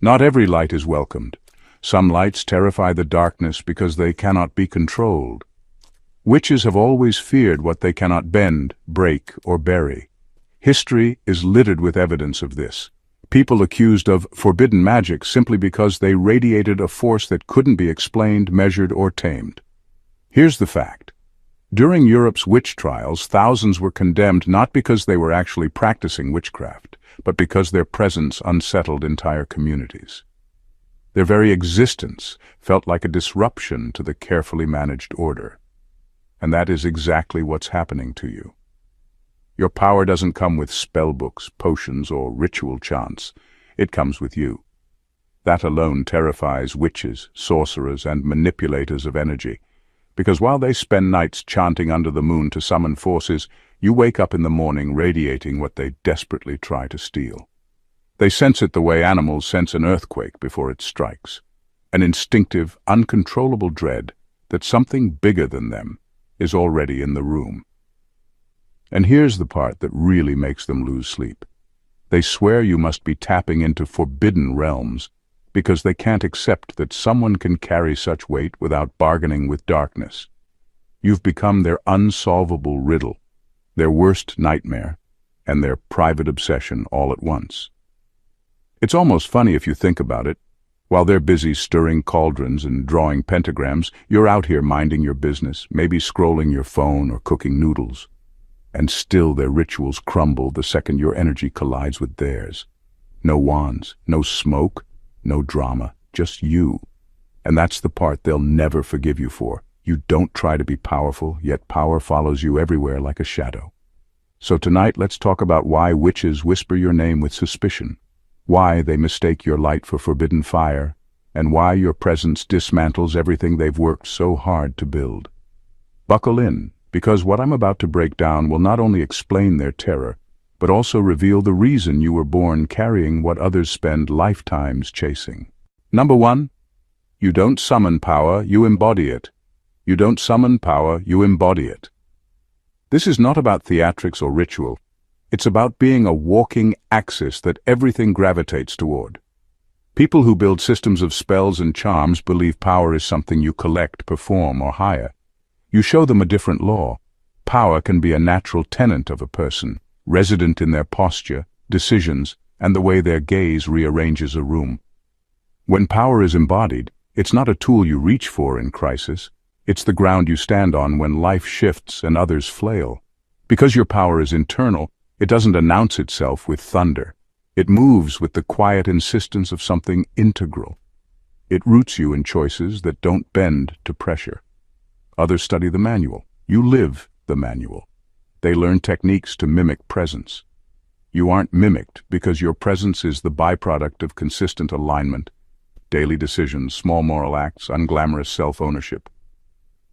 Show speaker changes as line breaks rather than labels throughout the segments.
Not every light is welcomed. Some lights terrify the darkness because they cannot be controlled. Witches have always feared what they cannot bend, break, or bury. History is littered with evidence of this. People accused of forbidden magic simply because they radiated a force that couldn't be explained, measured, or tamed. Here's the fact. During Europe's witch trials, thousands were condemned not because they were actually practicing witchcraft, but because their presence unsettled entire communities. Their very existence felt like a disruption to the carefully managed order. And that is exactly what's happening to you. Your power doesn't come with spellbooks, potions, or ritual chants. It comes with you. That alone terrifies witches, sorcerers, and manipulators of energy. Because while they spend nights chanting under the moon to summon forces, you wake up in the morning radiating what they desperately try to steal. They sense it the way animals sense an earthquake before it strikes. An instinctive, uncontrollable dread that something bigger than them is already in the room. And here's the part that really makes them lose sleep. They swear you must be tapping into forbidden realms because they can't accept that someone can carry such weight without bargaining with darkness. You've become their unsolvable riddle, their worst nightmare, and their private obsession all at once. It's almost funny if you think about it. While they're busy stirring cauldrons and drawing pentagrams, you're out here minding your business, maybe scrolling your phone or cooking noodles. And still their rituals crumble the second your energy collides with theirs. No wands, no smoke, no drama, just you. And that's the part they'll never forgive you for. You don't try to be powerful, yet power follows you everywhere like a shadow. So tonight let's talk about why witches whisper your name with suspicion, why they mistake your light for forbidden fire, and why your presence dismantles everything they've worked so hard to build. Buckle in, because what I'm about to break down will not only explain their terror, but also reveal the reason you were born carrying what others spend lifetimes chasing. Number 1. You don't summon power, you embody it. You don't summon power, you embody it. This is not about theatrics or ritual. It's about being a walking axis that everything gravitates toward. People who build systems of spells and charms believe power is something you collect, perform, or hire. You show them a different law. Power can be a natural tenant of a person, resident in their posture, decisions, and the way their gaze rearranges a room. When power is embodied, it's not a tool you reach for in crisis. It's the ground you stand on when life shifts and others flail. Because your power is internal, it doesn't announce itself with thunder. It moves with the quiet insistence of something integral. It roots you in choices that don't bend to pressure. Others study the manual. You live the manual. They learn techniques to mimic presence. You aren't mimicked because your presence is the byproduct of consistent alignment, daily decisions, small moral acts, unglamorous self-ownership.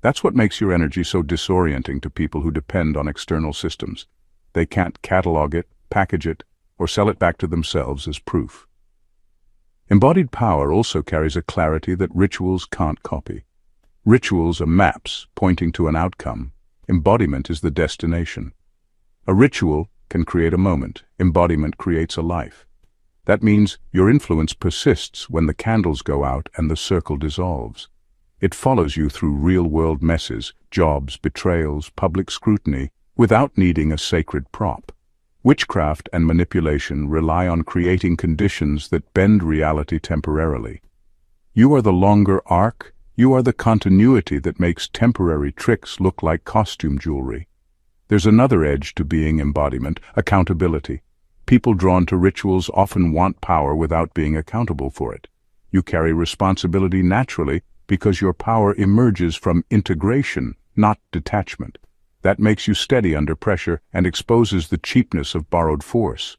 That's what makes your energy so disorienting to people who depend on external systems. They can't catalog it, package it, or sell it back to themselves as proof. Embodied power also carries a clarity that rituals can't copy. Rituals are maps pointing to an outcome. Embodiment is the destination. A ritual can create a moment. Embodiment creates a life. That means your influence persists when the candles go out and the circle dissolves. It follows you through real-world messes, jobs, betrayals, public scrutiny, without needing a sacred prop. Witchcraft and manipulation rely on creating conditions that bend reality temporarily. You are the longer arc. You are the continuity that makes temporary tricks look like costume jewelry. There's another edge to being embodiment, accountability. People drawn to rituals often want power without being accountable for it. You carry responsibility naturally because your power emerges from integration, not detachment. That makes you steady under pressure and exposes the cheapness of borrowed force.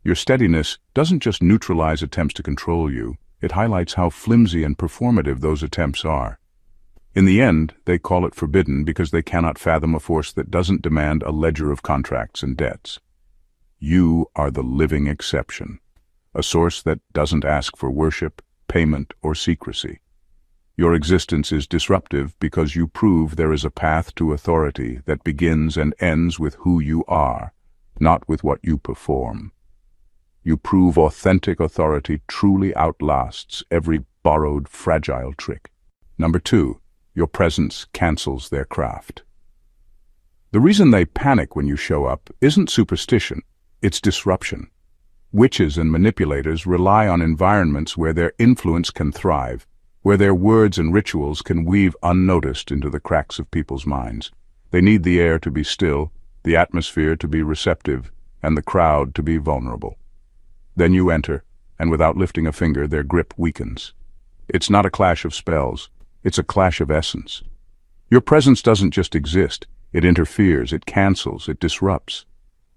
Your steadiness doesn't just neutralize attempts to control you, it highlights how flimsy and performative those attempts are. In the end, they call it forbidden because they cannot fathom a force that doesn't demand a ledger of contracts and debts. You are the living exception, a source that doesn't ask for worship, payment, or secrecy. Your existence is disruptive because you prove there is a path to authority that begins and ends with who you are, not with what you perform. You prove authentic authority truly outlasts every borrowed, fragile trick. Number 2, your presence cancels their craft. The reason they panic when you show up isn't superstition, it's disruption. Witches and manipulators rely on environments where their influence can thrive, where their words and rituals can weave unnoticed into the cracks of people's minds. They need the air to be still, the atmosphere to be receptive, and the crowd to be vulnerable. Then you enter, and without lifting a finger, their grip weakens. It's not a clash of spells, it's a clash of essence. Your presence doesn't just exist, it interferes, it cancels, it disrupts.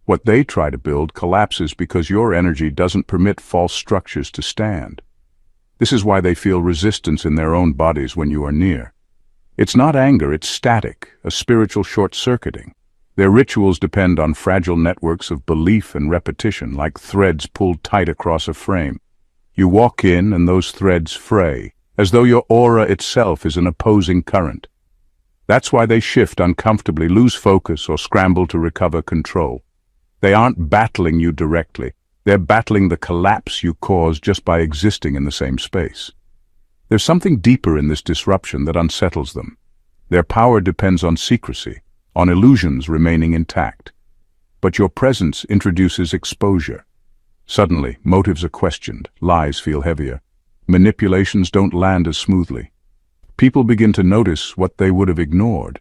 What they try to build collapses because your energy doesn't permit false structures to stand. This is why they feel resistance in their own bodies when you are near. It's not anger, it's static, a spiritual short-circuiting. Their rituals depend on fragile networks of belief and repetition, like threads pulled tight across a frame. You walk in and those threads fray, as though your aura itself is an opposing current. That's why they shift uncomfortably, lose focus, or scramble to recover control. They aren't battling you directly. They're battling the collapse you cause just by existing in the same space. There's something deeper in this disruption that unsettles them. Their power depends on secrecy, on illusions remaining intact. But your presence introduces exposure. Suddenly, motives are questioned, lies feel heavier. Manipulations don't land as smoothly. People begin to notice what they would have ignored.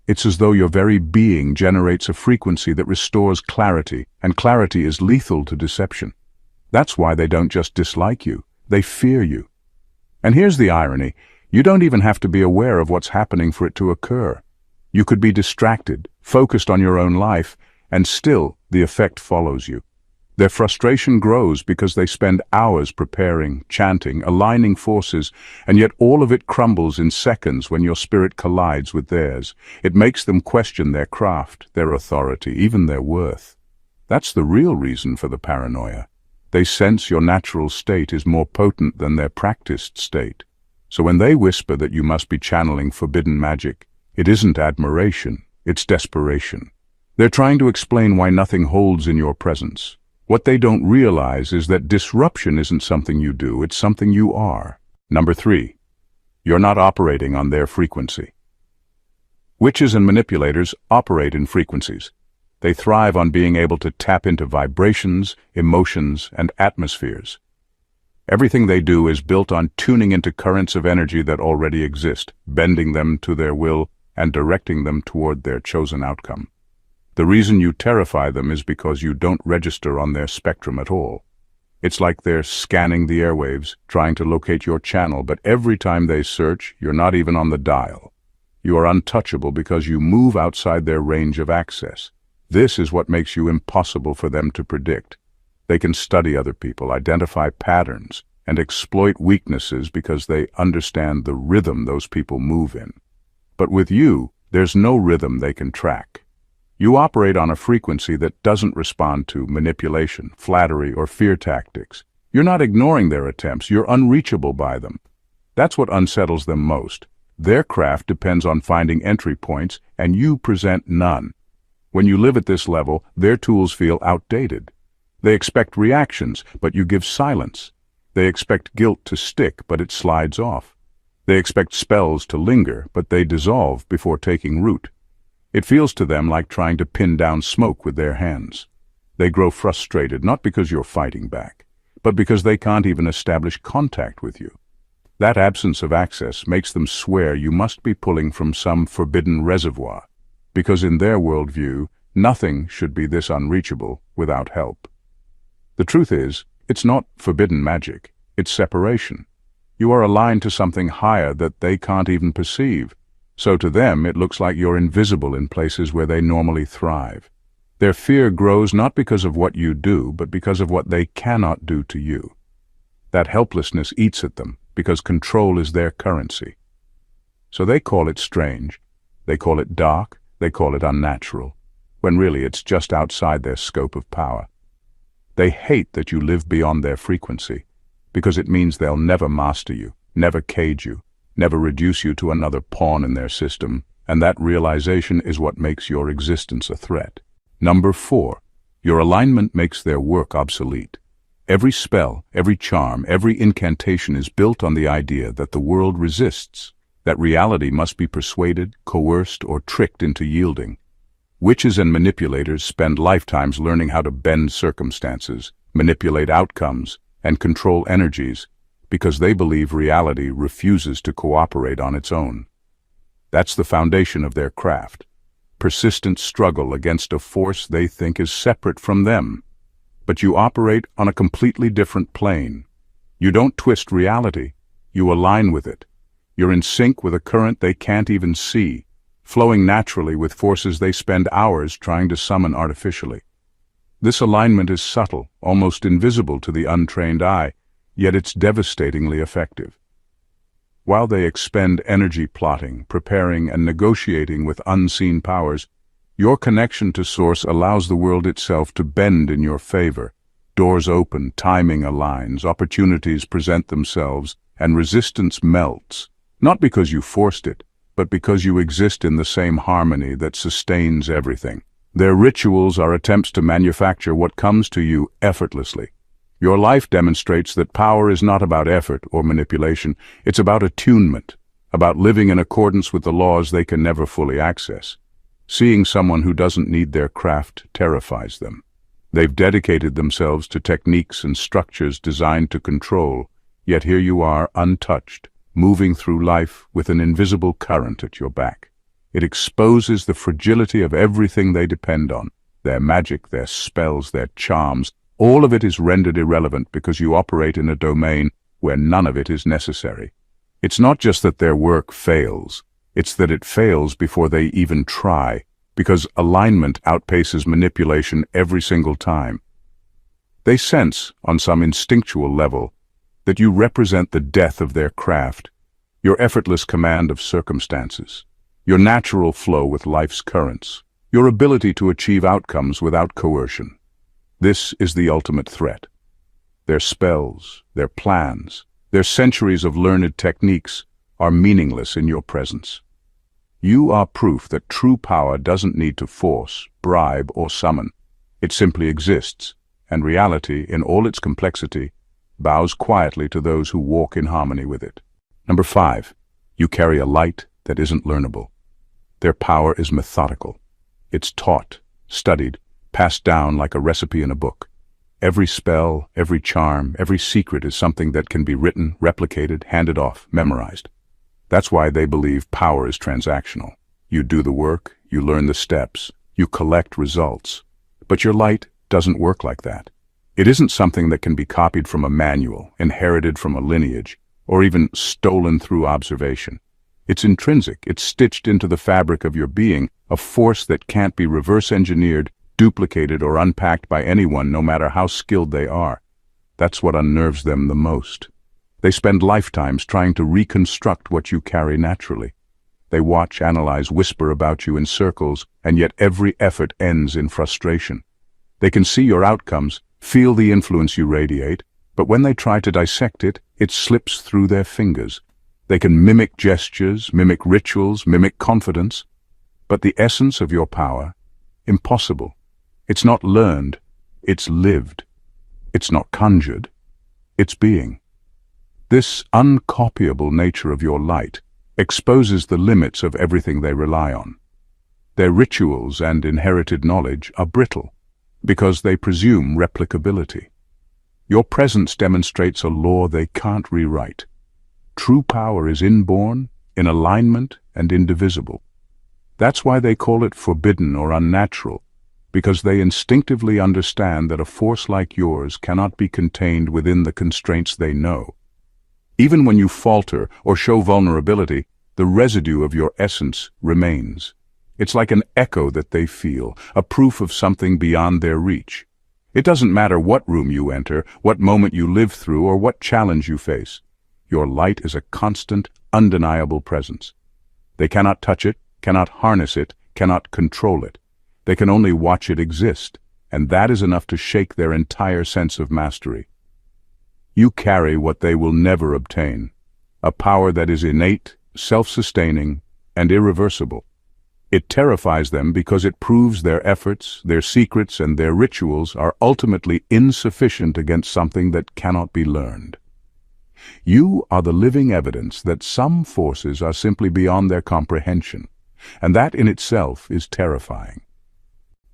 It's as though your very being generates a frequency that restores clarity, and clarity is lethal to deception. That's why they don't just dislike you, they fear you. And here's the irony, you don't even have to be aware of what's happening for it to occur. You could be distracted, focused on your own life, and still the effect follows you. Their frustration grows because they spend hours preparing, chanting, aligning forces, and yet all of it crumbles in seconds when your spirit collides with theirs. It makes them question their craft, their authority, even their worth. That's the real reason for the paranoia. They sense your natural state is more potent than their practiced state. So when they whisper that you must be channeling forbidden magic, it isn't admiration, it's desperation. They're trying to explain why nothing holds in your presence. What they don't realize is that disruption isn't something you do, it's something you are. Number 3, you're not operating on their frequency. Witches and manipulators operate in frequencies. They thrive on being able to tap into vibrations, emotions, and atmospheres. Everything they do is built on tuning into currents of energy that already exist, bending them to their will and directing them toward their chosen outcome. The reason you terrify them is because you don't register on their spectrum at all. It's like they're scanning the airwaves, trying to locate your channel, but every time they search, you're not even on the dial. You are untouchable because you move outside their range of access. This is what makes you impossible for them to predict. They can study other people, identify patterns, and exploit weaknesses because they understand the rhythm those people move in. But with you, there's no rhythm they can track. You operate on a frequency that doesn't respond to manipulation, flattery, or fear tactics. You're not ignoring their attempts, you're unreachable by them. That's what unsettles them most. Their craft depends on finding entry points, and you present none. When you live at this level, their tools feel outdated. They expect reactions, but you give silence. They expect guilt to stick, but it slides off. They expect spells to linger, but they dissolve before taking root. It feels to them like trying to pin down smoke with their hands. They grow frustrated, not because you're fighting back, but because they can't even establish contact with you. That absence of access makes them swear you must be pulling from some forbidden reservoir, because in their worldview, nothing should be this unreachable without help. The truth is, it's not forbidden magic, it's separation. You are aligned to something higher that they can't even perceive. So to them, it looks like you're invisible in places where they normally thrive. Their fear grows not because of what you do, but because of what they cannot do to you. That helplessness eats at them, because control is their currency. So they call it strange, they call it dark, they call it unnatural, when really it's just outside their scope of power. They hate that you live beyond their frequency, because it means they'll never master you, never cage you, never reduce you to another pawn in their system, and that realization is what makes your existence a threat. Number 4, your alignment makes their work obsolete. Every spell, every charm, every incantation is built on the idea that the world resists, that reality must be persuaded, coerced, or tricked into yielding. Witches and manipulators spend lifetimes learning how to bend circumstances, manipulate outcomes, and control energies, because they believe reality refuses to cooperate on its own. That's the foundation of their craft. Persistent struggle against a force they think is separate from them. But you operate on a completely different plane. You don't twist reality, you align with it. You're in sync with a current they can't even see, flowing naturally with forces they spend hours trying to summon artificially. This alignment is subtle, almost invisible to the untrained eye, yet it's devastatingly effective. While they expend energy plotting, preparing, and negotiating with unseen powers, your connection to Source allows the world itself to bend in your favor. Doors open, timing aligns, opportunities present themselves, and resistance melts, not because you forced it, but because you exist in the same harmony that sustains everything. Their rituals are attempts to manufacture what comes to you effortlessly. Your life demonstrates that power is not about effort or manipulation, it's about attunement, about living in accordance with the laws they can never fully access. Seeing someone who doesn't need their craft terrifies them. They've dedicated themselves to techniques and structures designed to control, yet here you are, untouched, moving through life with an invisible current at your back. It exposes the fragility of everything they depend on. Their magic, their spells, their charms, all of it is rendered irrelevant because you operate in a domain where none of it is necessary. It's not just that their work fails, it's that it fails before they even try, because alignment outpaces manipulation every single time. They sense, on some instinctual level, that you represent the death of their craft, your effortless command of circumstances, your natural flow with life's currents, your ability to achieve outcomes without coercion. This is the ultimate threat. Their spells, their plans, their centuries of learned techniques are meaningless in your presence. You are proof that true power doesn't need to force, bribe, or summon. It simply exists, and reality, in all its complexity, bows quietly to those who walk in harmony with it. Number 5. You carry a light that isn't learnable. Their power is methodical. It's taught, studied, passed down like a recipe in a book. Every spell, every charm, every secret is something that can be written, replicated, handed off, memorized. That's why they believe power is transactional. You do the work, you learn the steps, you collect results. But your light doesn't work like that. It isn't something that can be copied from a manual, inherited from a lineage, or even stolen through observation. It's intrinsic, it's stitched into the fabric of your being, a force that can't be reverse-engineered, duplicated, or unpacked by anyone, no matter how skilled they are. That's what unnerves them the most. They spend lifetimes trying to reconstruct what you carry naturally. They watch, analyze, whisper about you in circles, and yet every effort ends in frustration. They can see your outcomes, feel the influence you radiate, but when they try to dissect it, it slips through their fingers. They can mimic gestures, mimic rituals, mimic confidence, but the essence of your power, impossible. It's not learned, it's lived. It's not conjured, it's being. This uncopyable nature of your light exposes the limits of everything they rely on. Their rituals and inherited knowledge are brittle, because they presume replicability. Your presence demonstrates a law they can't rewrite. True power is inborn, in alignment, and indivisible. That's why they call it forbidden or unnatural, because they instinctively understand that a force like yours cannot be contained within the constraints they know. Even when you falter or show vulnerability, the residue of your essence remains. It's like an echo that they feel, a proof of something beyond their reach. It doesn't matter what room you enter, what moment you live through, or what challenge you face. Your light is a constant, undeniable presence. They cannot touch it, cannot harness it, cannot control it. They can only watch it exist, and that is enough to shake their entire sense of mastery. You carry what they will never obtain, a power that is innate, self-sustaining, and irreversible. It terrifies them because it proves their efforts, their secrets, and their rituals are ultimately insufficient against something that cannot be learned. You are the living evidence that some forces are simply beyond their comprehension, and that in itself is terrifying.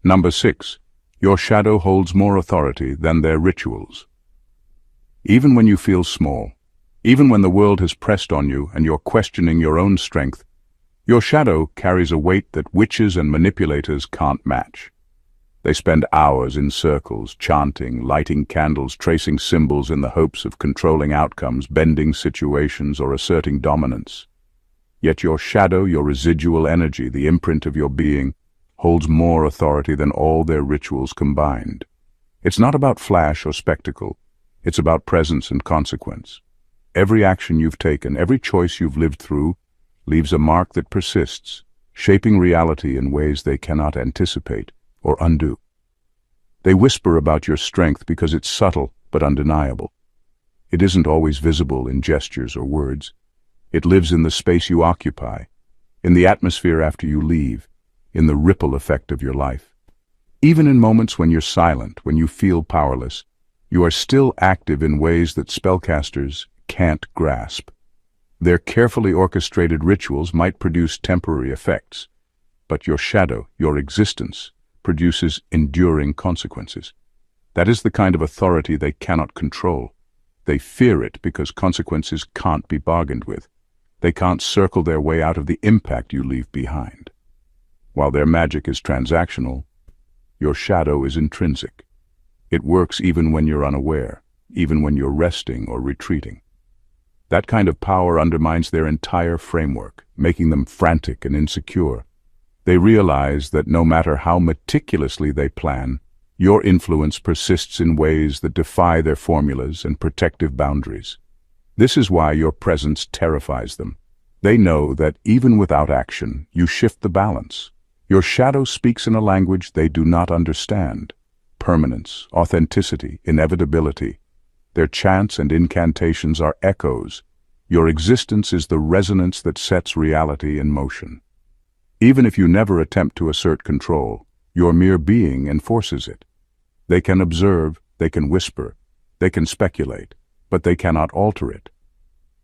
Number 6. Your shadow holds more authority than their rituals. Even when you feel small, even when the world has pressed on you and you're questioning your own strength, your shadow carries a weight that witches and manipulators can't match. They spend hours in circles, chanting, lighting candles, tracing symbols in the hopes of controlling outcomes, bending situations, or asserting dominance. Yet your shadow, your residual energy, the imprint of your being, holds more authority than all their rituals combined. It's not about flash or spectacle. It's about presence and consequence. Every action you've taken, every choice you've lived through, leaves a mark that persists, shaping reality in ways they cannot anticipate or undo. They whisper about your strength because it's subtle but undeniable. It isn't always visible in gestures or words. It lives in the space you occupy, in the atmosphere after you leave, in the ripple effect of your life. Even in moments when you're silent, when you feel powerless, you are still active in ways that spellcasters can't grasp. Their carefully orchestrated rituals might produce temporary effects, but your shadow, your existence, produces enduring consequences. That is the kind of authority they cannot control. They fear it because consequences can't be bargained with. They can't circle their way out of the impact you leave behind. While their magic is transactional, your shadow is intrinsic. It works even when you're unaware, even when you're resting or retreating. That kind of power undermines their entire framework, making them frantic and insecure. They realize that no matter how meticulously they plan, your influence persists in ways that defy their formulas and protective boundaries. This is why your presence terrifies them. They know that even without action, you shift the balance. Your shadow speaks in a language they do not understand. Permanence, authenticity, inevitability. Their chants and incantations are echoes. Your existence is the resonance that sets reality in motion. Even if you never attempt to assert control, your mere being enforces it. They can observe, they can whisper, they can speculate, but they cannot alter it.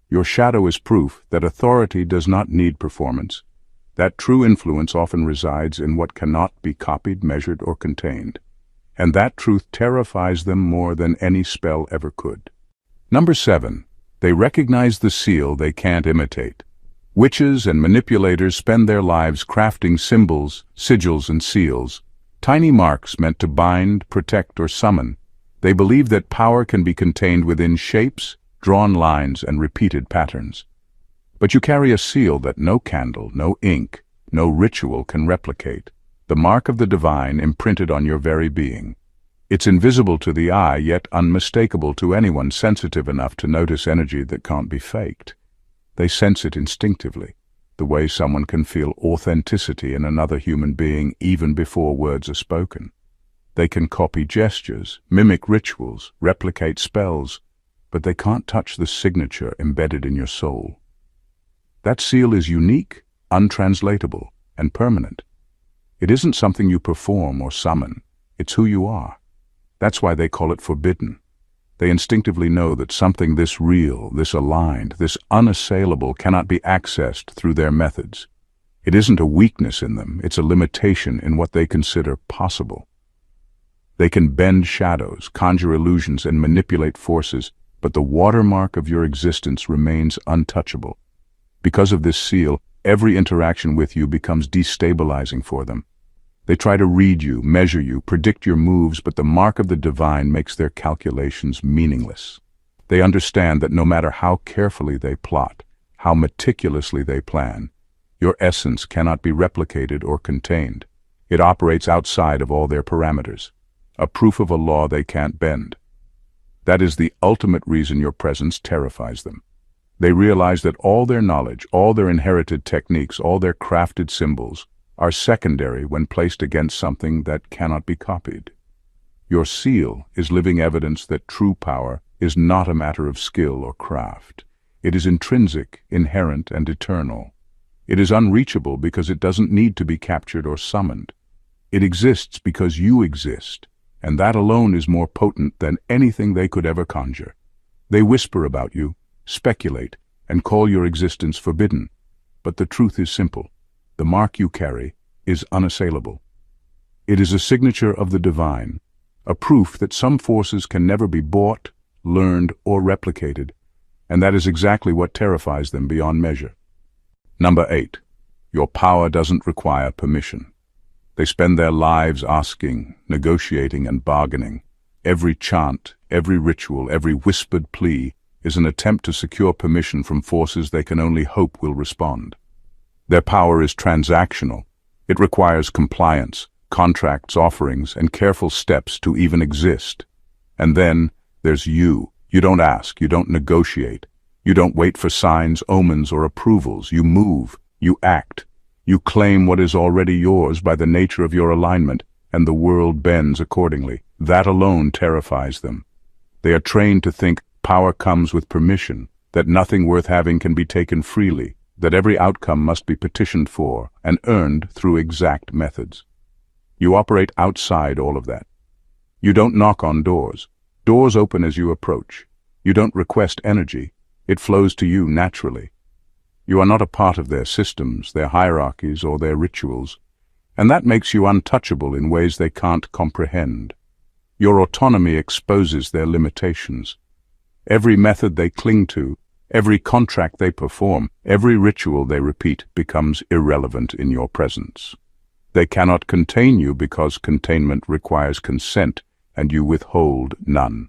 Your shadow is proof that authority does not need performance, that true influence often resides in what cannot be copied, measured, or contained. And that truth terrifies them more than any spell ever could. Number 7. They recognize the seal they can't imitate. Witches and manipulators spend their lives crafting symbols, sigils, and seals, tiny marks meant to bind, protect, or summon. They believe that power can be contained within shapes, drawn lines, and repeated patterns. But you carry a seal that no candle, no ink, no ritual can replicate. The mark of the divine imprinted on your very being. It's invisible to the eye, yet unmistakable to anyone sensitive enough to notice energy that can't be faked. They sense it instinctively, the way someone can feel authenticity in another human being even before words are spoken. They can copy gestures, mimic rituals, replicate spells, but they can't touch the signature embedded in your soul. That seal is unique, untranslatable, and permanent. It isn't something you perform or summon, it's who you are. That's why they call it forbidden. They instinctively know that something this real, this aligned, this unassailable cannot be accessed through their methods. It isn't a weakness in them, it's a limitation in what they consider possible. They can bend shadows, conjure illusions, and manipulate forces, but the watermark of your existence remains untouchable. Because of this seal, every interaction with you becomes destabilizing for them. They try to read you, measure you, predict your moves, but the mark of the divine makes their calculations meaningless. They understand that no matter how carefully they plot, how meticulously they plan, your essence cannot be replicated or contained. It operates outside of all their parameters, a proof of a law they can't bend. That is the ultimate reason your presence terrifies them. They realize that all their knowledge, all their inherited techniques, all their crafted symbols, are secondary when placed against something that cannot be copied. Your seal is living evidence that true power is not a matter of skill or craft. It is intrinsic, inherent, and eternal. It is unreachable because it doesn't need to be captured or summoned. It exists because you exist, and that alone is more potent than anything they could ever conjure. They whisper about you, speculate, and call your existence forbidden. But the truth is simple. The mark you carry is unassailable. It is a signature of the divine, a proof that some forces can never be bought, learned, or replicated, and that is exactly what terrifies them beyond measure. Number 8. Your power doesn't require permission. They spend their lives asking, negotiating, and bargaining. Every chant, every ritual, every whispered plea is an attempt to secure permission from forces they can only hope will respond. Their power is transactional. It requires compliance, contracts, offerings, and careful steps to even exist. And then there's you. You don't ask, you don't negotiate. You don't wait for signs, omens, or approvals. You move, you act. You claim what is already yours by the nature of your alignment, and the world bends accordingly. That alone terrifies them. They are trained to think power comes with permission, that nothing worth having can be taken freely, that every outcome must be petitioned for and earned through exact methods. You operate outside all of that. You don't knock on doors. Doors open as you approach. You don't request energy. It flows to you naturally. You are not a part of their systems, their hierarchies, or their rituals, and that makes you untouchable in ways they can't comprehend. Your autonomy exposes their limitations. Every method they cling to, every contract they perform, every ritual they repeat becomes irrelevant in your presence. They cannot contain you because containment requires consent, and you withhold none.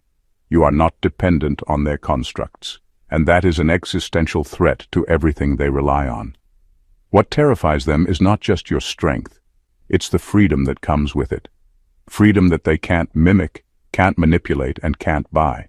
You are not dependent on their constructs, and that is an existential threat to everything they rely on. What terrifies them is not just your strength, it's the freedom that comes with it. Freedom that they can't mimic, can't manipulate, and can't buy.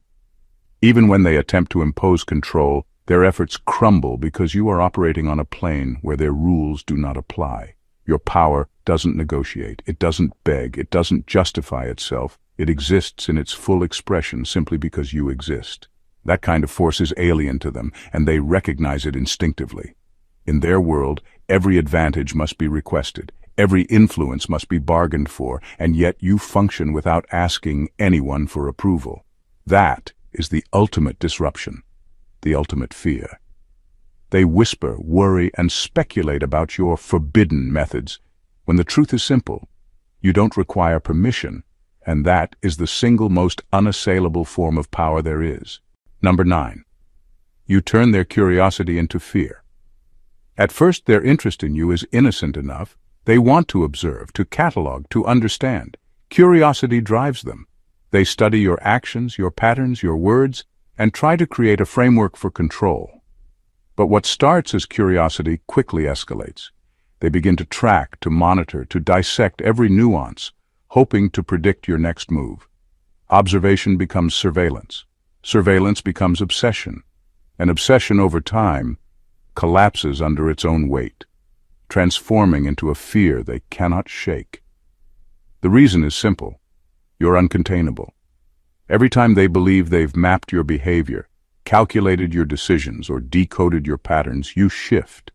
Even when they attempt to impose control, their efforts crumble because you are operating on a plane where their rules do not apply. Your power doesn't negotiate, it doesn't beg, it doesn't justify itself. It exists in its full expression simply because you exist. That kind of force is alien to them, and they recognize it instinctively. In their world, every advantage must be requested, every influence must be bargained for, and yet you function without asking anyone for approval. That is the ultimate disruption, the ultimate fear. They whisper, worry, and speculate about your forbidden methods, when the truth is simple. You don't require permission, and that is the single most unassailable form of power there is. Number 9. You turn their curiosity into fear. At first, their interest in you is innocent enough. They want to observe, to catalog, to understand. Curiosity drives them. They study your actions, your patterns, your words, and try to create a framework for control. But what starts as curiosity quickly escalates. They begin to track, to monitor, to dissect every nuance, hoping to predict your next move. Observation becomes surveillance. Surveillance becomes obsession. And obsession over time collapses under its own weight, transforming into a fear they cannot shake. The reason is simple. You're uncontainable. Every time they believe they've mapped your behavior, calculated your decisions, or decoded your patterns, you shift.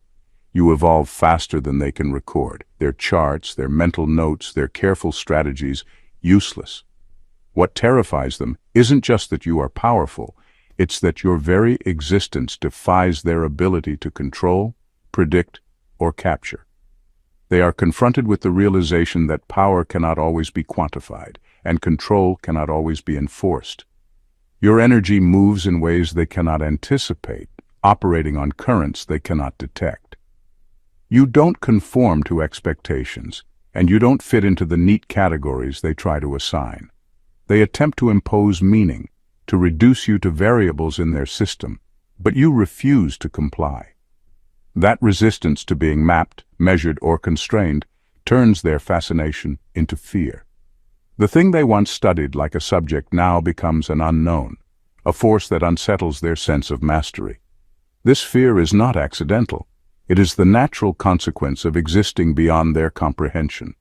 You evolve faster than they can record. Their charts, their mental notes, their careful strategies, useless. What terrifies them isn't just that you are powerful, it's that your very existence defies their ability to control, predict, or capture. They are confronted with the realization that power cannot always be quantified, and control cannot always be enforced. Your energy moves in ways they cannot anticipate, operating on currents they cannot detect. You don't conform to expectations, and you don't fit into the neat categories they try to assign. They attempt to impose meaning, to reduce you to variables in their system, but you refuse to comply. That resistance to being mapped, measured, or constrained turns their fascination into fear. The thing they once studied like a subject now becomes an unknown, a force that unsettles their sense of mastery. This fear is not accidental. It is the natural consequence of existing beyond their comprehension.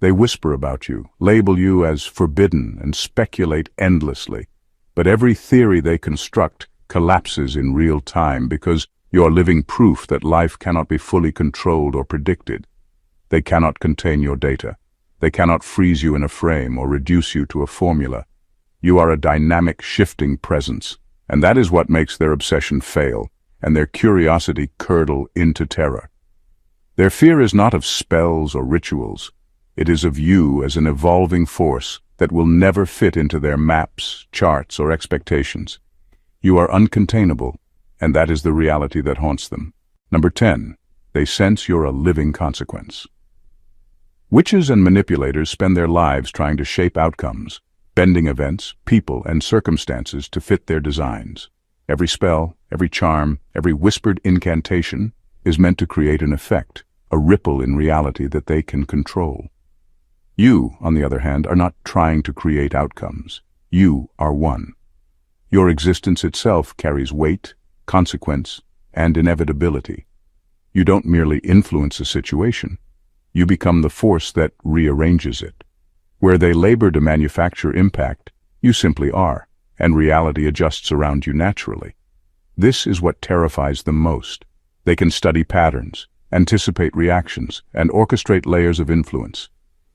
They whisper about you, label you as forbidden, and speculate endlessly. But every theory they construct collapses in real time because You are living proof that life cannot be fully controlled or predicted. They cannot contain your data. They cannot freeze you in a frame or reduce you to a formula. You are a dynamic, shifting presence, and that is what makes their obsession fail, and their curiosity curdle into terror. Their fear is not of spells or rituals. It is of you as an evolving force that will never fit into their maps, charts, or expectations. You are uncontainable, and that is the reality that haunts them. Number 10. They sense you're a living consequence. Witches and manipulators spend their lives trying to shape outcomes, bending events, people, and circumstances to fit their designs. Every spell, every charm, every whispered incantation is meant to create an effect, a ripple in reality that they can control. You, on the other hand, are not trying to create outcomes. You are one. Your existence itself carries weight, consequence, and inevitability. You don't merely influence a situation. You become the force that rearranges it. Where they labor to manufacture impact, you simply are, and reality adjusts around you naturally. This is what terrifies them most. They can study patterns, anticipate reactions, and orchestrate layers of influence.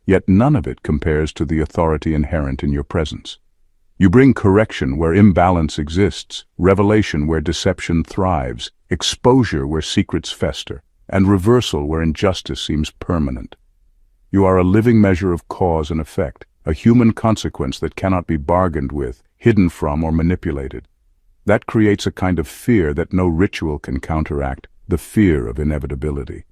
Yet none of it compares to the authority inherent in your presence. You bring correction where imbalance exists, revelation where deception thrives, exposure where secrets fester, and reversal where injustice seems permanent. You are a living measure of cause and effect, a human consequence that cannot be bargained with, hidden from, or manipulated. That creates a kind of fear that no ritual can counteract, the fear of inevitability.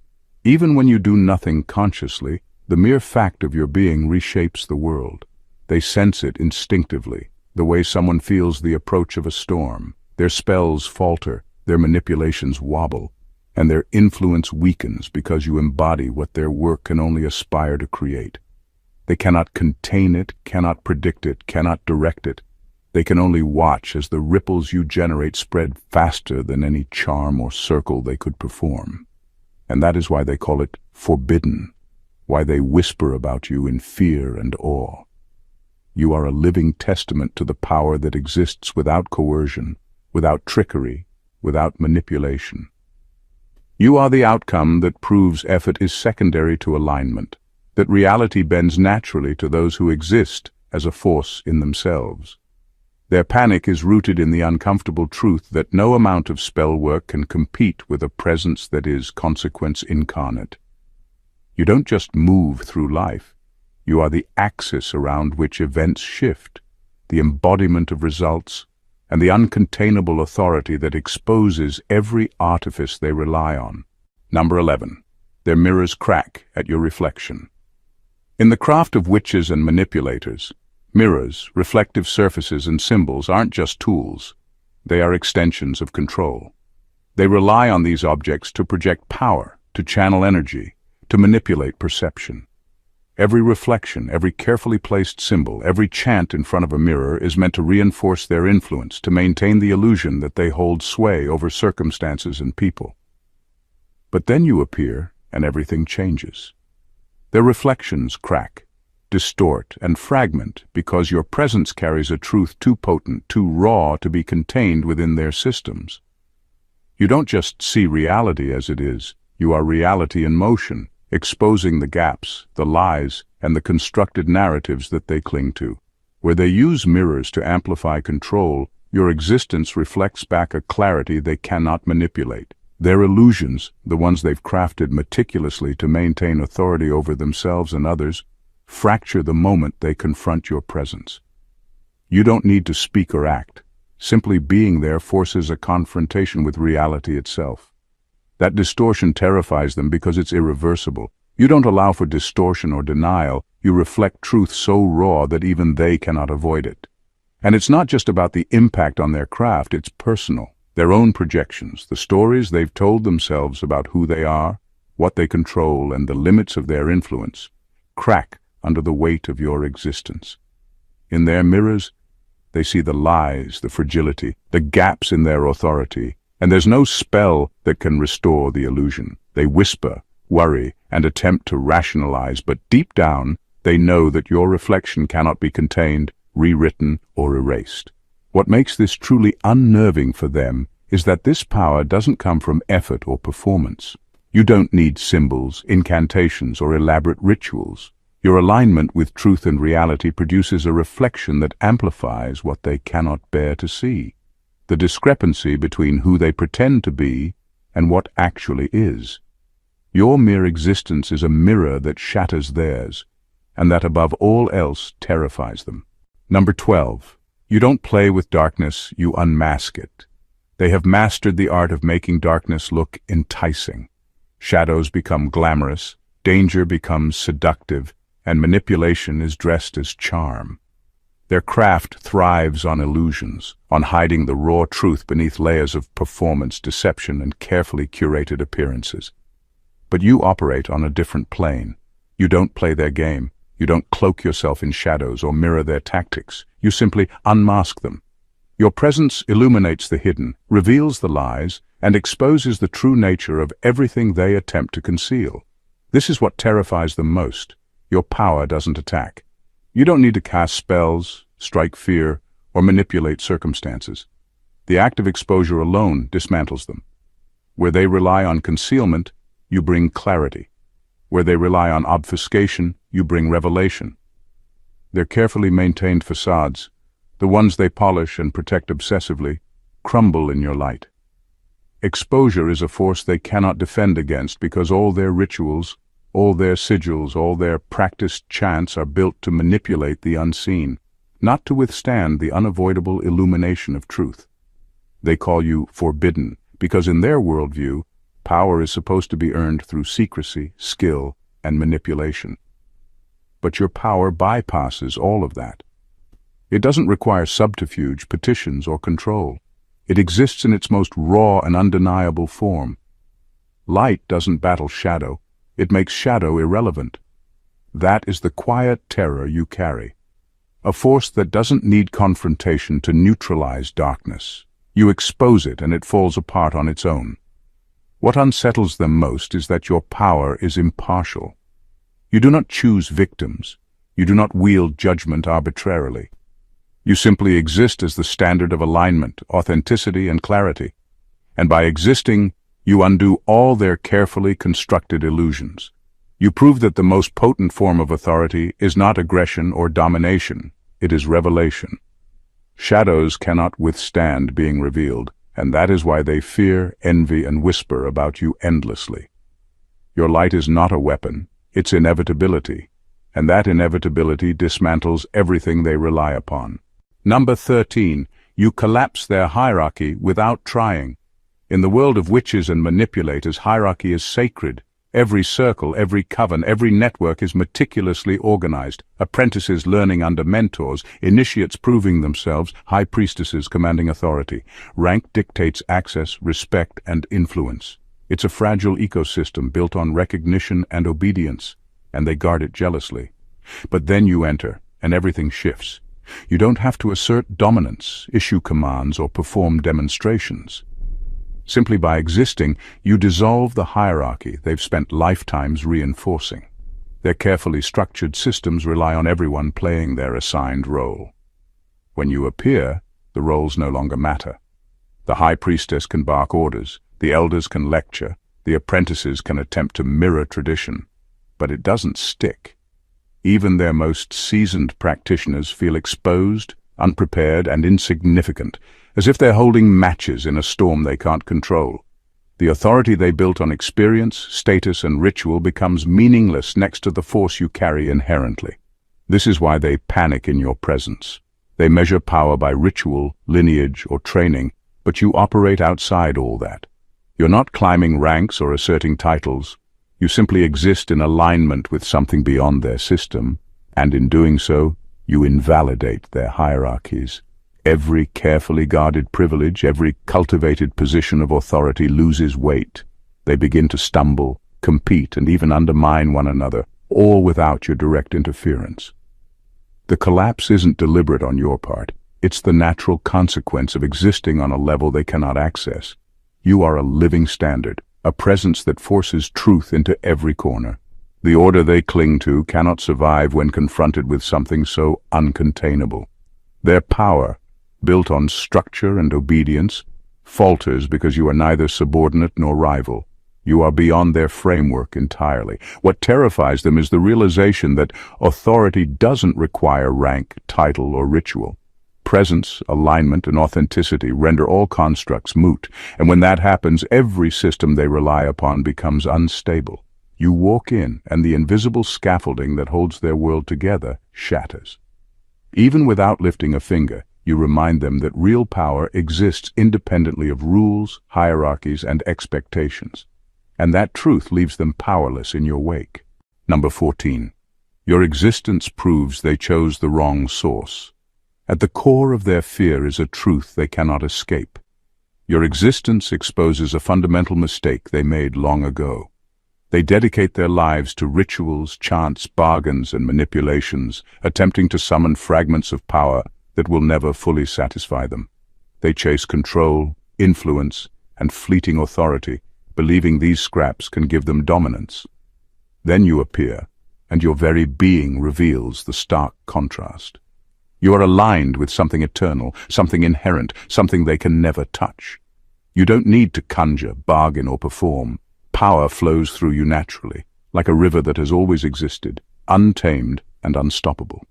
Even when you do nothing consciously, the mere fact of your being reshapes the world. They sense it instinctively, the way someone feels the approach of a storm. Their spells falter, their manipulations wobble, and their influence weakens because you embody what their work can only aspire to create. They cannot contain it, cannot predict it, cannot direct it. They can only watch as the ripples you generate spread faster than any charm or circle they could perform. And that is why they call it forbidden, why they whisper about you in fear and awe. You are a living testament to the power that exists without coercion, without trickery, without manipulation. You are the outcome that proves effort is secondary to alignment, that reality bends naturally to those who exist as a force in themselves. Their panic is rooted in the uncomfortable truth that no amount of spell work can compete with a presence that is consequence incarnate. You don't just move through life. You are the axis around which events shift, the embodiment of results, and the uncontainable authority that exposes every artifice they rely on. Number 11. Their mirrors crack at your reflection. In the craft of witches and manipulators, mirrors, reflective surfaces, and symbols aren't just tools. They are extensions of control. They rely on these objects to project power, to channel energy, to manipulate perception. Every reflection, every carefully placed symbol, every chant in front of a mirror is meant to reinforce their influence, to maintain the illusion that they hold sway over circumstances and people. But then you appear, and everything changes. Their reflections crack, distort, and fragment because your presence carries a truth too potent, too raw to be contained within their systems. You don't just see reality as it is, you are reality in motion, exposing the gaps, the lies, and the constructed narratives that they cling to. Where they use mirrors to amplify control, your existence reflects back a clarity they cannot manipulate. Their illusions, the ones they've crafted meticulously to maintain authority over themselves and others, fracture the moment they confront your presence. You don't need to speak or act. Simply being there forces a confrontation with reality itself. That distortion terrifies them because it's irreversible. You don't allow for distortion or denial. You reflect truth so raw that even they cannot avoid it. And it's not just about the impact on their craft, it's personal. Their own projections, the stories they've told themselves about who they are, what they control, and the limits of their influence, crack under the weight of your existence. In their mirrors, they see the lies, the fragility, the gaps in their authority, and there's no spell that can restore the illusion. They whisper, worry, and attempt to rationalize, but deep down, they know that your reflection cannot be contained, rewritten, or erased. What makes this truly unnerving for them is that this power doesn't come from effort or performance. You don't need symbols, incantations, or elaborate rituals. Your alignment with truth and reality produces a reflection that amplifies what they cannot bear to see. The discrepancy between who they pretend to be and what actually is. Your mere existence is a mirror that shatters theirs, and that above all else terrifies them. Number 12. You don't play with darkness, you unmask it. They have mastered the art of making darkness look enticing. Shadows become glamorous, danger becomes seductive, and manipulation is dressed as charm. Their craft thrives on illusions, on hiding the raw truth beneath layers of performance, deception, and carefully curated appearances. But you operate on a different plane. You don't play their game. You don't cloak yourself in shadows or mirror their tactics. You simply unmask them. Your presence illuminates the hidden, reveals the lies, and exposes the true nature of everything they attempt to conceal. This is what terrifies them most. Your power doesn't attack. You don't need to cast spells, strike fear, or manipulate circumstances. The act of exposure alone dismantles them. Where they rely on concealment, you bring clarity. Where they rely on obfuscation, you bring revelation. Their carefully maintained facades, the ones they polish and protect obsessively, crumble in your light. Exposure is a force they cannot defend against because all their rituals, all their sigils, all their practiced chants are built to manipulate the unseen, not to withstand the unavoidable illumination of truth. They call you forbidden because in their worldview, power is supposed to be earned through secrecy, skill, and manipulation. But your power bypasses all of that. It doesn't require subterfuge, petitions, or control. It exists in its most raw and undeniable form. Light doesn't battle shadow. It makes shadow irrelevant. That is the quiet terror you carry. A force that doesn't need confrontation to neutralize darkness. You expose it and it falls apart on its own. What unsettles them most is that your power is impartial. You do not choose victims. You do not wield judgment arbitrarily. You simply exist as the standard of alignment, authenticity, and clarity. And by existing, you undo all their carefully constructed illusions. You prove that the most potent form of authority is not aggression or domination, it is revelation. Shadows cannot withstand being revealed, and that is why they fear, envy, and whisper about you endlessly. Your light is not a weapon, it's inevitability, and that inevitability dismantles everything they rely upon. Number 13. You collapse their hierarchy without trying. In the world of witches and manipulators, hierarchy is sacred. Every circle, every coven, every network is meticulously organized. Apprentices learning under mentors, initiates proving themselves, high priestesses commanding authority. Rank dictates access, respect, and influence. It's a fragile ecosystem built on recognition and obedience, and they guard it jealously. But then you enter, and everything shifts. You don't have to assert dominance, issue commands, or perform demonstrations. Simply by existing, you dissolve the hierarchy they've spent lifetimes reinforcing. Their carefully structured systems rely on everyone playing their assigned role. When you appear, the roles no longer matter. The high priestess can bark orders, the elders can lecture, the apprentices can attempt to mirror tradition. But it doesn't stick. Even their most seasoned practitioners feel exposed, unprepared, and insignificant, as if they're holding matches in a storm they can't control. The authority they built on experience, status, and ritual becomes meaningless next to the force you carry inherently. This is why they panic in your presence. They measure power by ritual, lineage, or training, but you operate outside all that. You're not climbing ranks or asserting titles. You simply exist in alignment with something beyond their system, and in doing so, you invalidate their hierarchies. Every carefully guarded privilege, every cultivated position of authority loses weight. They begin to stumble, compete, and even undermine one another, all without your direct interference. The collapse isn't deliberate on your part. It's the natural consequence of existing on a level they cannot access. You are a living standard, a presence that forces truth into every corner. The order they cling to cannot survive when confronted with something so uncontainable. Their power, built on structure and obedience, falters because you are neither subordinate nor rival. You are beyond their framework entirely. What terrifies them is the realization that authority doesn't require rank, title, or ritual. Presence, alignment, and authenticity render all constructs moot, and when that happens, every system they rely upon becomes unstable. You walk in, and the invisible scaffolding that holds their world together shatters. Even without lifting a finger, you remind them that real power exists independently of rules, hierarchies, and expectations. And that truth leaves them powerless in your wake. Number 14. Your existence proves they chose the wrong source. At the core of their fear is a truth they cannot escape. Your existence exposes a fundamental mistake they made long ago. They dedicate their lives to rituals, chants, bargains, and manipulations, attempting to summon fragments of power that will never fully satisfy them. They chase control, influence, and fleeting authority, believing these scraps can give them dominance. Then you appear, and your very being reveals the stark contrast. You are aligned with something eternal, something inherent, something they can never touch. You don't need to conjure, bargain, or perform. Power flows through you naturally, like a river that has always existed, untamed and unstoppable.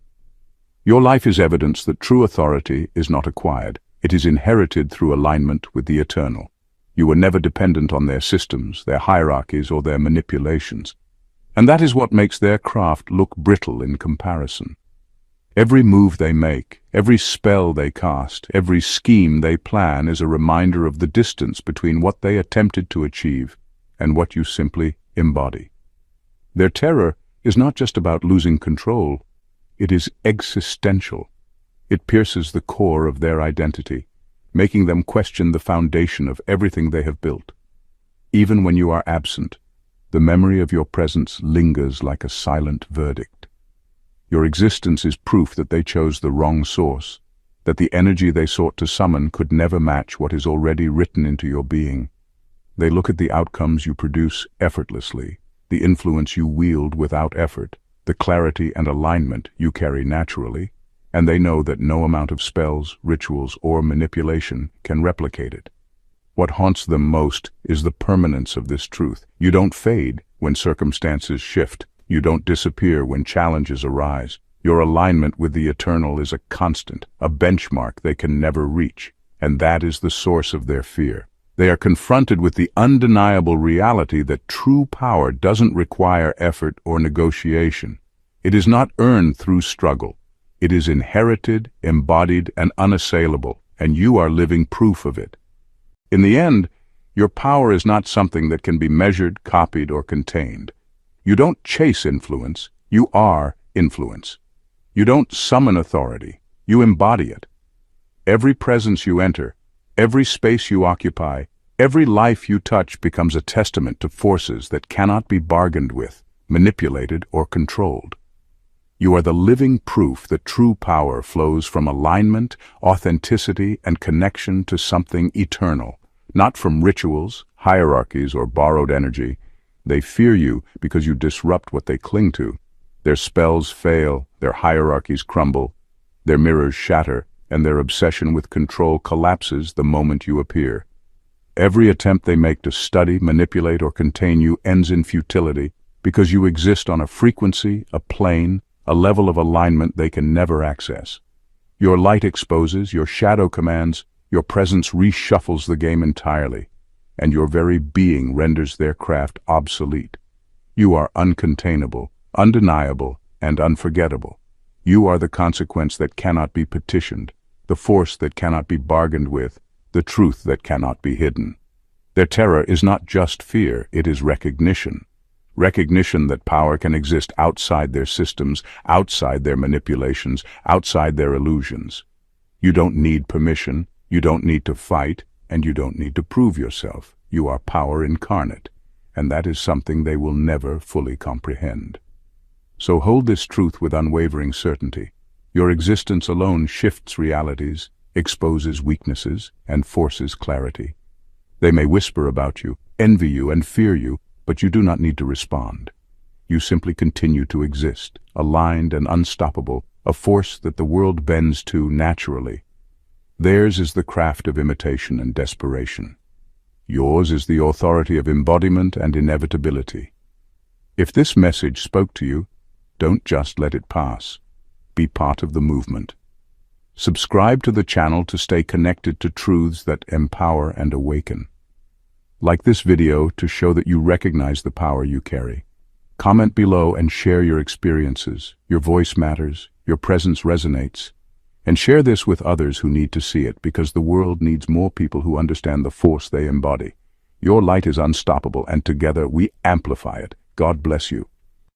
Your life is evidence that true authority is not acquired. It is inherited through alignment with the eternal. You were never dependent on their systems, their hierarchies, or their manipulations. And that is what makes their craft look brittle in comparison. Every move they make, every spell they cast, every scheme they plan is a reminder of the distance between what they attempted to achieve and what you simply embody. Their terror is not just about losing control, it is existential. It pierces the core of their identity, making them question the foundation of everything they have built. Even when you are absent, the memory of your presence lingers like a silent verdict. Your existence is proof that they chose the wrong source, that the energy they sought to summon could never match what is already written into your being. They look at the outcomes you produce effortlessly, the influence you wield without effort, the clarity and alignment you carry naturally, and they know that no amount of spells, rituals, or manipulation can replicate it. What haunts them most is the permanence of this truth. You don't fade when circumstances shift. You don't disappear when challenges arise. Your alignment with the eternal is a constant, a benchmark they can never reach, and that is the source of their fear. They are confronted with the undeniable reality that true power doesn't require effort or negotiation. It is not earned through struggle. It is inherited, embodied, and unassailable, and you are living proof of it. In the end, your power is not something that can be measured, copied, or contained. You don't chase influence, you are influence. You don't summon authority, you embody it. Every presence you enter, every space you occupy, every life you touch becomes a testament to forces that cannot be bargained with, manipulated, or controlled. You are the living proof that true power flows from alignment, authenticity, and connection to something eternal, not from rituals, hierarchies, or borrowed energy. They fear you because you disrupt what they cling to. Their spells fail, their hierarchies crumble, their mirrors shatter, and their obsession with control collapses the moment you appear. Every attempt they make to study, manipulate, or contain you ends in futility because you exist on a frequency, a plane, a level of alignment they can never access. Your light exposes, your shadow commands, your presence reshuffles the game entirely, and your very being renders their craft obsolete. You are uncontainable, undeniable, and unforgettable. You are the consequence that cannot be petitioned, the force that cannot be bargained with, the truth that cannot be hidden. Their terror is not just fear, it is recognition. Recognition that power can exist outside their systems, outside their manipulations, outside their illusions. You don't need permission, you don't need to fight, and you don't need to prove yourself. You are power incarnate, and that is something they will never fully comprehend. So hold this truth with unwavering certainty. Your existence alone shifts realities, exposes weaknesses, and forces clarity. They may whisper about you, envy you, and fear you, but you do not need to respond. You simply continue to exist, aligned and unstoppable, a force that the world bends to naturally. Theirs is the craft of imitation and desperation. Yours is the authority of embodiment and inevitability. If this message spoke to you, don't just let it pass. Be part of the movement. Subscribe to the channel to stay connected to truths that empower and awaken. Like this video to show that you recognize the power you carry. Comment below and share your experiences. Your voice matters, your presence resonates. And share this with others who need to see it, because the world needs more people who understand the force they embody. Your light is unstoppable, and together we amplify it. God bless you.